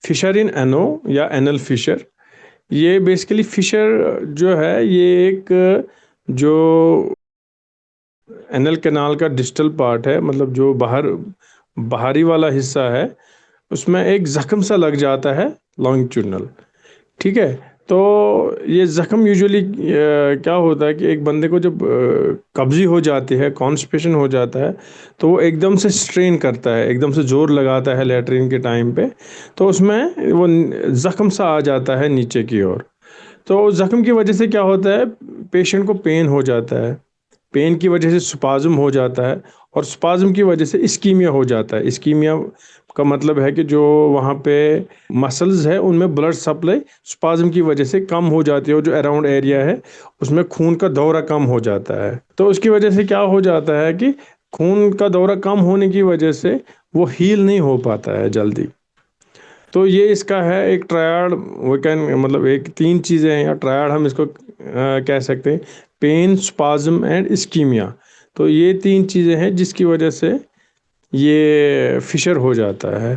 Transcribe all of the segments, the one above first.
Fisher इन एनो या anal fissure, ये basically Fisher जो है ये एक जो एनल कैनाल का डिस्टल पार्ट है, मतलब जो बाहरी वाला हिस्सा है, उसमें एक जख्म सा लग जाता है लॉन्गिट्यूडनल। ठीक है। तो ये जख्म यूजुअली क्या होता है कि एक बंदे को जब कब्जी हो जाती है, कॉन्स्टिपेशन हो जाता है, तो वो एकदम से स्ट्रेन करता है, एकदम से जोर लगाता है लेटरिन के टाइम पे, तो उसमें वो जख्म सा आ जाता है नीचे की ओर। तो जख्म की वजह से क्या होता है, पेशेंट को पेन हो जाता है, पेन की वजह से स्पाज्म हो जाता है, और स्पाज्म की वजह से इस्कीमिया हो जाता है। इस्कीमिया का मतलब है कि जो वहाँ पे मसल्स है उनमें ब्लड सप्लाई स्पाज्म की वजह से कम हो जाती है, और जो अराउंड एरिया है उसमें खून का दौरा कम हो जाता है। तो उसकी वजह से क्या हो जाता है कि खून का दौरा कम होने की वजह से वो हील नहीं हो पाता है जल्दी। तो ये इसका है एक ट्रायड, वो कैन मतलब एक तीन चीज़ें हैं, या ट्रायड हम इसको कह सकते हैं, पेन, स्पाज्म एंड इस्कीमिया। तो ये तीन चीज़ें हैं जिसकी वजह से ये फिशर हो जाता है।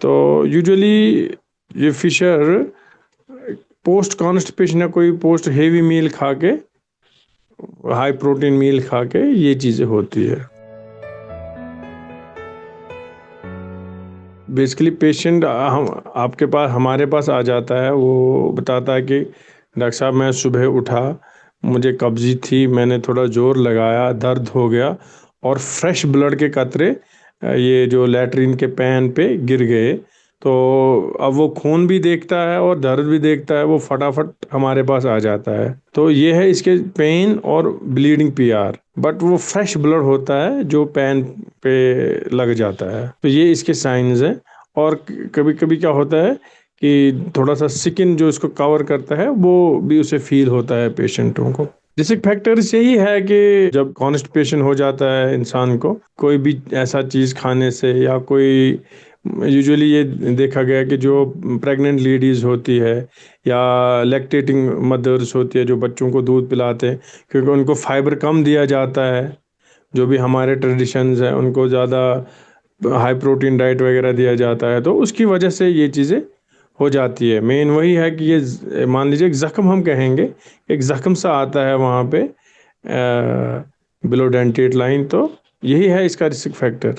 तो यूजुअली ये फिशर पोस्ट कॉन्स्टिपेशन या कोई पोस्ट हेवी मील खा के, हाई प्रोटीन मील खा के ये चीज़ें होती है। बेसिकली पेशेंट हम आपके पास हमारे पास आ जाता है, वो बताता है कि डॉक्टर साहब मैं सुबह उठा, मुझे कब्जी थी, मैंने थोड़ा ज़ोर लगाया, दर्द हो गया, और फ्रेश ब्लड के कतरे ये जो लैट्रिन के पैन पे गिर गए। तो अब वो खून भी देखता है और दर्द भी देखता है, वो फटाफट हमारे पास आ जाता है। तो ये है इसके पेन और ब्लीडिंग पीआर, बट वो फ्रेश ब्लड होता है जो पैन पे लग जाता है। तो ये इसके साइंस हैं। और कभी कभी क्या होता है कि थोड़ा सा स्किन जो इसको कवर करता है वो भी उसे फील होता है पेशेंटों को। रिस्क फैक्टर्स यही है कि जब कॉन्स्टिपेशन हो जाता है इंसान को, कोई भी ऐसा चीज़ खाने से, या कोई यूजुअली ये देखा गया कि जो प्रेग्नेंट लेडीज़ होती है या लैक्टेटिंग मदर्स होती है जो बच्चों को दूध पिलाते हैं, क्योंकि उनको फाइबर कम दिया जाता है, जो भी हमारे ट्रेडिशंस हैं उनको ज़्यादा हाई प्रोटीन डाइट वगैरह दिया जाता है, तो उसकी वजह से ये चीज़ें हो जाती है। मेन वही है कि ये मान लीजिए एक ज़ख्म हम कहेंगे, एक ज़ख्म सा आता है वहाँ पे बिलो डेंटेट लाइन, तो यही है इसका रिस्क फैक्टर।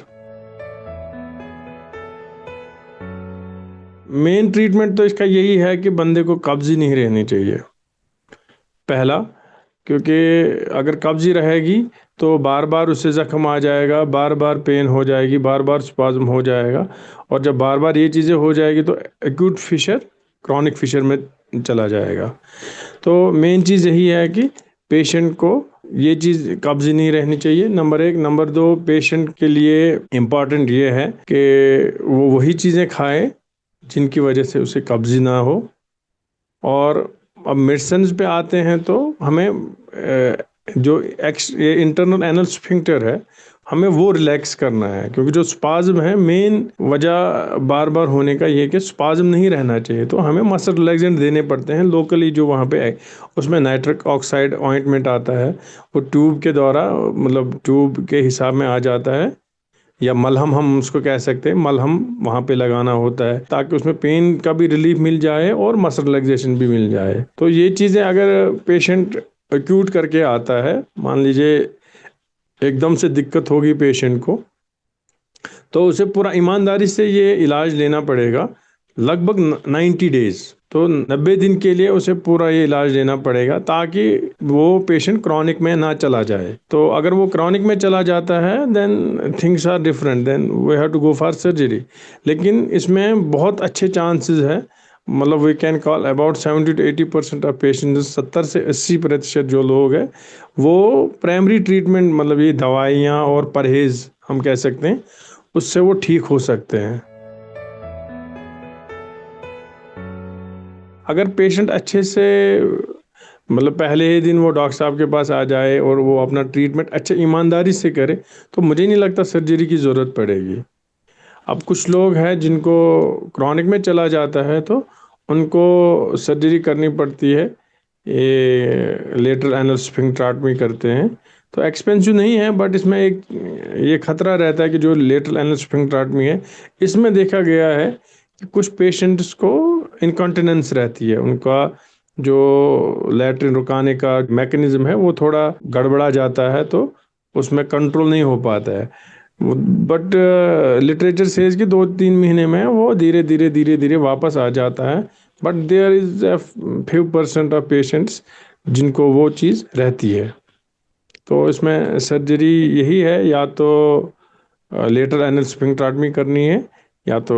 मेन ट्रीटमेंट तो इसका यही है कि बंदे को कब्ज़ी नहीं रहनी चाहिए पहला, क्योंकि अगर कब्ज़ी रहेगी तो बार बार उससे ज़ख्म आ जाएगा, बार बार पेन हो जाएगी, बार बार स्पाज्म हो जाएगा, और जब बार बार ये चीज़ें हो जाएगी तो एक्यूट फिशर क्रॉनिक फिशर में चला जाएगा। तो मेन चीज़ यही है कि पेशेंट को ये चीज़ कब्ज़ी नहीं रहनी चाहिए, नंबर एक। नंबर दो, पेशेंट के लिए इम्पॉर्टेंट ये है कि वो वही चीज़ें खाए जिनकी वजह से उसे कब्ज़ी ना हो। और अब मेडिसिन पे आते हैं तो हमें जो इंटरनल एनल स्फिंक्टर है हमें वो रिलैक्स करना है, क्योंकि जो स्पाज्म है मेन वजह बार बार होने का ये है कि स्पाज्म नहीं रहना चाहिए, तो हमें मसल रिलैक्सेंट देने पड़ते हैं लोकली जो वहाँ पे है। उसमें नाइट्रिक ऑक्साइड ऑइंटमेंट आता है, वो ट्यूब के द्वारा, मतलब ट्यूब के हिसाब में आ जाता है, या मलहम हम उसको कह सकते हैं, मलहम वहाँ पे लगाना होता है ताकि उसमें पेन का भी रिलीफ मिल जाए और मसल रिलैक्सेशन भी मिल जाए। तो ये चीज़ें अगर पेशेंट एक्यूट करके आता है, मान लीजिए एकदम से दिक्कत होगी पेशेंट को, तो उसे पूरा ईमानदारी से ये इलाज लेना पड़ेगा, लगभग 90 डेज, तो 90 दिन के लिए उसे पूरा ये इलाज लेना पड़ेगा ताकि वो पेशेंट क्रॉनिक में ना चला जाए। तो अगर वो क्रॉनिक में चला जाता है then things are different, then we have to go for surgery. लेकिन इसमें बहुत अच्छे चांसेस है, मतलब we can call about 70 to 80% of patient, 70 से 80% जो लोग हैं वो प्राइमरी ट्रीटमेंट, मतलब ये दवाइयाँ और परहेज़ हम कह सकते हैं, उससे वो ठीक हो सकते हैं। अगर पेशेंट अच्छे से, मतलब पहले ही दिन वो डॉक्टर साहब के पास आ जाए और वो अपना ट्रीटमेंट अच्छे ईमानदारी से करे, तो मुझे नहीं लगता सर्जरी की ज़रूरत पड़ेगी। अब कुछ लोग हैं जिनको क्रॉनिक में चला जाता है तो उनको सर्जरी करनी पड़ती है, ये लेटरल एनल स्फिंक्टरेक्टमी करते हैं। तो एक्सपेंसिव नहीं है, बट इसमें एक ये खतरा रहता है कि जो लेटरल एनल स्फिंक्टरेक्टमी है इसमें देखा गया है कि कुछ पेशेंट्स को इनकॉन्टिनेंस रहती है, उनका जो लैट्रिन रुकाने का मैकेनिज्म है वो थोड़ा गड़बड़ा जाता है, तो उसमें कंट्रोल नहीं हो पाता है। बट लिटरेचर सेज कि 2-3 महीने में वो धीरे धीरे धीरे धीरे वापस आ जाता है। But there is a few percent of patients जिनको वो चीज़ रहती है। तो इसमें सर्जरी यही है, या तो लेटर एनल स्फिंक्टरॉटमी करनी है, या तो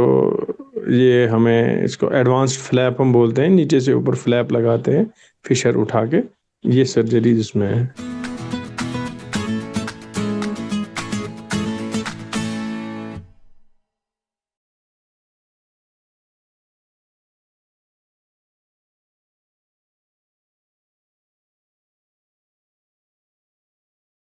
ये हमें इसको एडवांस्ड फ्लैप हम बोलते हैं, नीचे से ऊपर फ्लैप लगाते हैं फिशर उठा के, ये सर्जरी जिसमें है।